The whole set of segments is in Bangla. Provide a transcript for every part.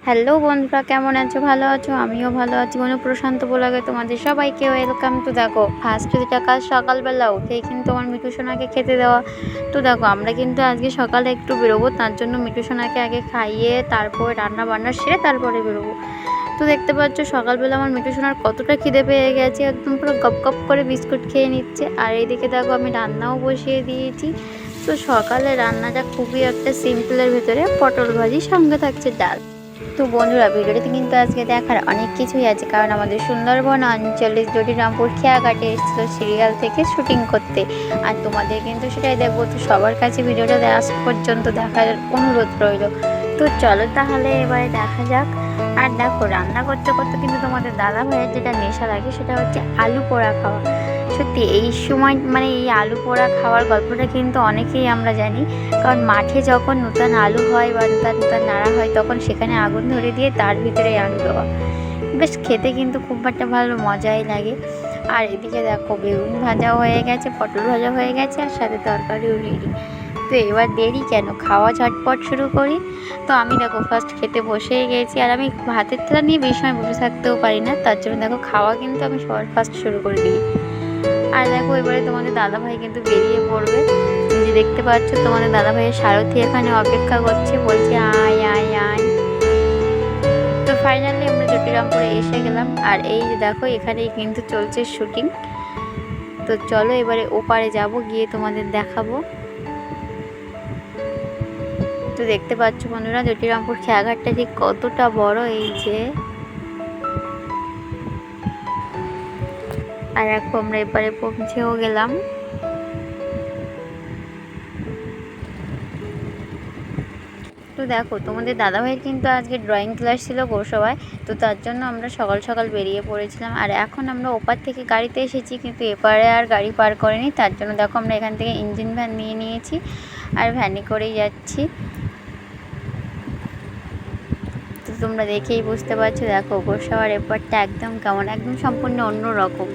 হ্যালো বন্ধুরা, কেমন আছো? ভালো আছো? আমিও ভালো আছি। প্রশান্ত ব্লগে তোমাদের সবাইকে ওয়েলকাম। তো দেখো, ফার্স্ট যেটা কাজ সকালবেলা উঠেই কিন্তু আমার মিঠু সোনাকে খেতে দেওয়া। তো দেখো, আমরা কিন্তু আজকে সকালে একটু বেরোবো, তার জন্য মিঠু সোনাকে আগে খাইয়ে তারপরে রান্না বান্না সেরে তারপরে বেরোবো। তো দেখতে পাচ্ছ সকালবেলা আমার মিঠু সোনার কতটা খিদে পেয়ে গেছে, একদম পুরো গপ গপ করে বিস্কুট খেয়ে নিচ্ছে। আর এইদিকে দেখো আমি রান্নাও বসিয়ে দিয়েছি। তো সকালে রান্নাটা খুবই একটা সিম্পলের ভেতরে, পটল ভাজি সঙ্গে থাকছে ডাল। তো বন্ধুরা, ভিডিওটিতে কিন্তু আজকে দেখার অনেক কিছুই আছে, কারণ আমাদের সুন্দরবন অঞ্চলে জটিরামপুর খেয়াঘাটে এসেছিল সিরিয়াল থেকে শুটিং করতে। আর তোমাদের কিন্তু সেটাই দেখবো। তো সবার কাছে ভিডিওটা আজ পর্যন্ত দেখার অনুরোধ রইল। তো চলো তাহলে এবারে দেখা যাক। আর দেখো, রান্না করতে করতে কিন্তু তোমাদের দাদা ভাইয়ের যেটা নেশা লাগে সেটা হচ্ছে আলু পোড়া খাওয়া। সত্যি এই সময় এই আলু পোড়া খাওয়ার গল্পটা কিন্তু অনেকেই আমরা জানি, কারণ মাঠে যখন নতুন আলু হয় বা নতুন নাড়া হয় তখন সেখানে আগুন ধরে দিয়ে তার ভিতরে আলু দেওয়া, বেশ খেতে কিন্তু খুব একটা ভালো মজাই লাগে। আর এদিকে দেখো, বেগুন ভাজাও হয়ে গেছে, পটল ভাজা হয়ে গেছে, আর সাথে তরকারিও রেডি। তো এবার দেরি কেন, খাওয়া ঝটপট শুরু করি। তো আমি দেখো ফার্স্ট খেতে বসেই গেছি, আর আমি ভাতের থালা নিয়ে বেশি সময় বসে থাকতেও পারি না, তার জন্য দেখো খাওয়া কিন্তু আমি সবার ফার্স্ট শুরু করে দিই। আর দেখো এবারে তোমাদের দাদাভাই কিন্তু বেরিয়ে পড়বে। যে দেখতে পাচ্ছ তোমাদের দাদাভাইয়ের সারথি এখানে অপেক্ষা করছে, বলছে আয় আয় আয়। তো ফাইনালি আমরা জটিরামপুরে এসে গেলাম। আর এই যে দেখো, এখানেই কিন্তু চলছে শুটিং। তো চলো এবারে ওপারে যাব, গিয়ে তোমাদের দেখাবো। তো দেখতে পাচ্ছ বন্ধুরা, জটিরামপুর খেয়াঘাটটা ঠিক কতটা বড়, এই যে। আর এখন আমরা এবারে পৌঁছেও গেলাম। তো দেখো, তোমাদের দাদাভাইয়ের কিন্তু আজকে ড্রয়িং ক্লাস ছিল গোসবায়। তো তার জন্য আমরা সকাল সকাল বেরিয়ে পড়েছিলাম। আর এখন আমরা ওপার থেকে গাড়িতে এসেছি, কিন্তু এপারে আর গাড়ি পার করেনি, তার জন্য দেখো আমরা এখান থেকে ইঞ্জিন ভ্যান নিয়ে নিয়েছি, আর ভ্যানে করেই যাচ্ছি। তো তোমরা দেখেই বুঝতে পারছো, দেখো গোসাবার এপারটা একদম কেমন, একদম সম্পূর্ণ অন্য রকম।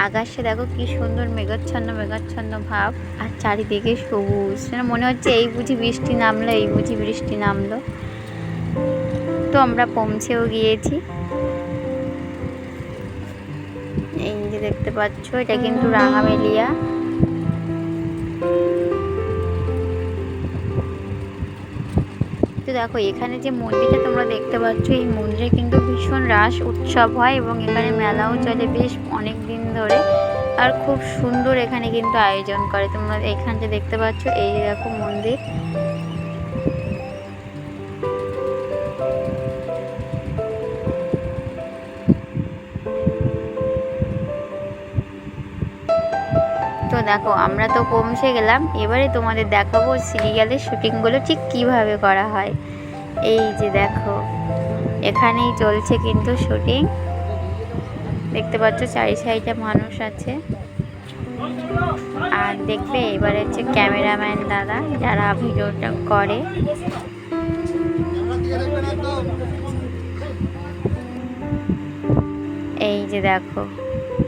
আকাশে দেখো কি সুন্দর মেঘাচ্ছন্ন মেঘাচ্ছন্ন ভাব, আর চারিদিকে সবুজ, মনে হচ্ছে এই বুঝি বৃষ্টি নামলো, এই বুঝি বৃষ্টি নামলো। তো আমরা পৌঁছেও গিয়েছি। এই যে দেখতে পাচ্ছ, এটা কিন্তু রাঙামেলিয়া। তো দেখো, এখানে যে মন্দিরটা তোমরা দেখতে পাচ্ছ, এই মন্দিরে কিন্তু ভীষণ রাস উৎসব হয়, এবং এখানে মেলাও চলে বেশ অনেক দিন ধরে। আর খুব সুন্দর এখানে কিন্তু আয়োজন করে। তোমরা এখানটা দেখতে পাচ্ছ, এই দেখো মন্দির। তো দেখো, আমরা তো পৌঁছে গেলাম। এবারে তোমাদের দেখাবো সিরিয়ালের শুটিংগুলো ঠিক কিভাবে করা হয়। এই যে দেখো, এখানেই চলছে কিন্তু শুটিং। দেখতে পাচ্ছ চারি সাইডে মানুষ আছে। আর দেখবে এবারে হচ্ছে ক্যামেরাম্যান দাদা, যারা ভিডিওটা করে। এই যে দেখো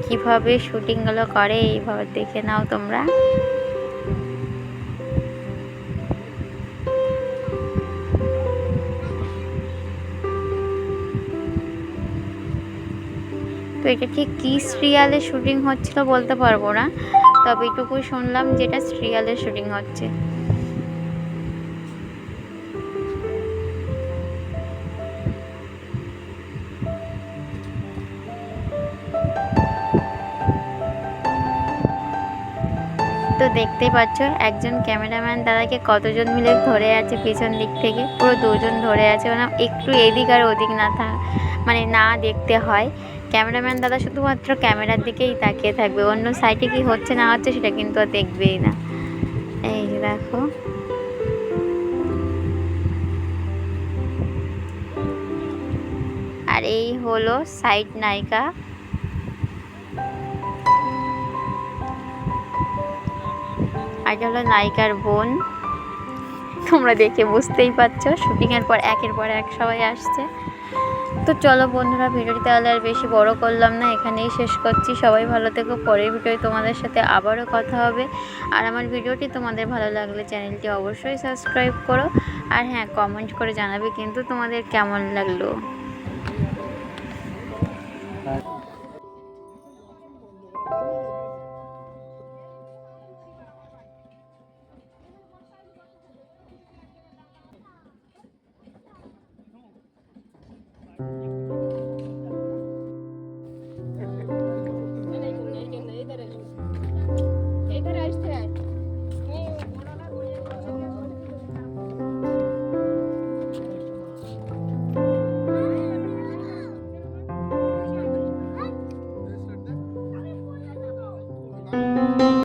কিভাবে শুটিংগুলো করে, এইভাবে দেখে নাও তোমরা। তো এটা ঠিক কী সিরিয়ালের শুটিং হচ্ছিল বলতে পারবো না, তবে এটুকুই শুনলাম যেটা সিরিয়ালের শুটিং হচ্ছে। তো দেখতেই পাচ্ছ একজন ক্যামেরাম্যান দাদাকে কতজন মিলে ধরে আছে, পেছন দিক থেকে পুরো দুজন ধরে আছে, একটু এদিক আর ওদিক না দেখতে হয়। ক্যামেরাম্যান দাদা শুধুমাত্র ক্যামেরার দিকেই তাকিয়ে থাকবে, অন্য সাইডে কি হচ্ছে না হচ্ছে সেটা কিন্তু আর দেখবেই না। এই যে দেখো, আর এই হলো সাইড নায়িকা। আর এটা হলো নায়িকার বোন। তোমরা দেখে বুঝতেই পারছো শুটিংয়ের পর একের পর এক সবাই আসছে। তো চলো বন্ধুরা, ভিডিওটি তাহলে আর বেশি বড় করলাম না, এখানেই শেষ করছি। সবাই ভালো থেকো, পরের ভিডিওতে তোমাদের সাথে আবারও কথা হবে। আর আমার ভিডিওটি তোমাদের ভালো লাগলে চ্যানেলটি অবশ্যই সাবস্ক্রাইব করো। আর হ্যাঁ, কমেন্ট করে জানাবে কিন্তু তোমাদের কেমন লাগলো।